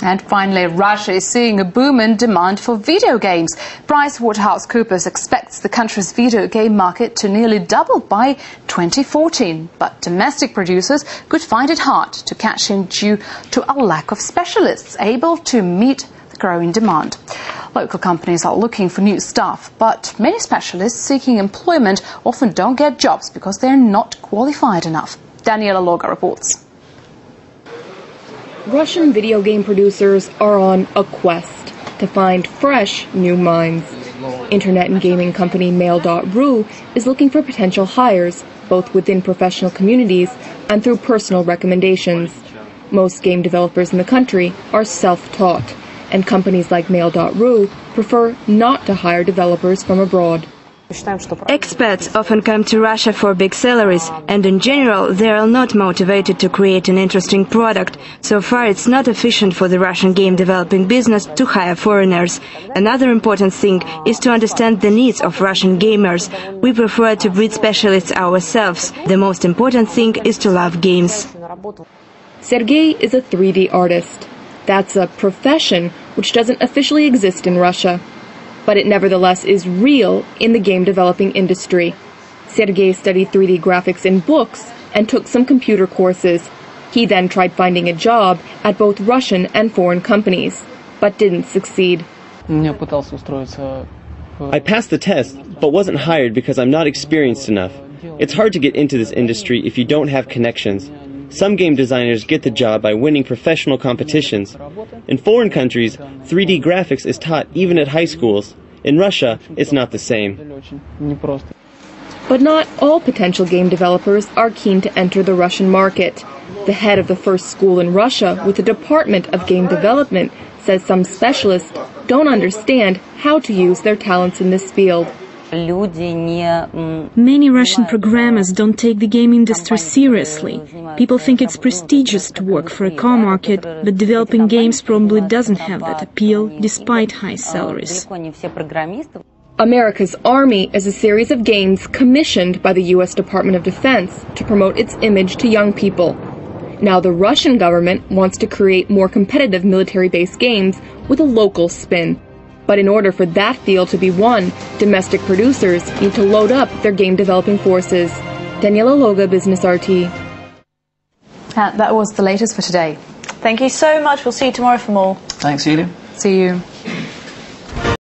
And finally, Russia is seeing a boom in demand for video games. PricewaterhouseCoopers expects the country's video game market to nearly double by 2014. But domestic producers could find it hard to catch in due to a lack of specialists able to meet the growing demand. Local companies are looking for new staff, but many specialists seeking employment often don't get jobs because they're not qualified enough. Daniela Loga reports. Russian video game producers are on a quest to find fresh new minds. Internet and gaming company Mail.ru is looking for potential hires, both within professional communities and through personal recommendations. Most game developers in the country are self-taught, and companies like Mail.ru prefer not to hire developers from abroad. Expats often come to Russia for big salaries, and in general they are not motivated to create an interesting product. So far it's not efficient for the Russian game developing business to hire foreigners. Another important thing is to understand the needs of Russian gamers. We prefer to breed specialists ourselves. The most important thing is to love games. Sergei is a 3D artist. That's a profession which doesn't officially exist in Russia, but it nevertheless is real in the game developing industry. Sergei studied 3D graphics in books and took some computer courses. He then tried finding a job at both Russian and foreign companies, but didn't succeed. I passed the test, but wasn't hired because I'm not experienced enough. It's hard to get into this industry if you don't have connections. Some game designers get the job by winning professional competitions. In foreign countries, 3D graphics is taught even at high schools. In Russia, it's not the same. But not all potential game developers are keen to enter the Russian market. The head of the first school in Russia with the Department of Game Development says some specialists don't understand how to use their talents in this field. Many Russian programmers don't take the game industry seriously. People think it's prestigious to work for a car market, but developing games probably doesn't have that appeal, despite high salaries. America's Army is a series of games commissioned by the U.S. Department of Defense to promote its image to young people. Now the Russian government wants to create more competitive military-based games with a local spin. But in order for that field to be won, domestic producers need to load up their game developing forces. Daniela Loga, Business RT. That was the latest for today. Thank you so much. We'll see you tomorrow for more. Thanks, Julia. See you.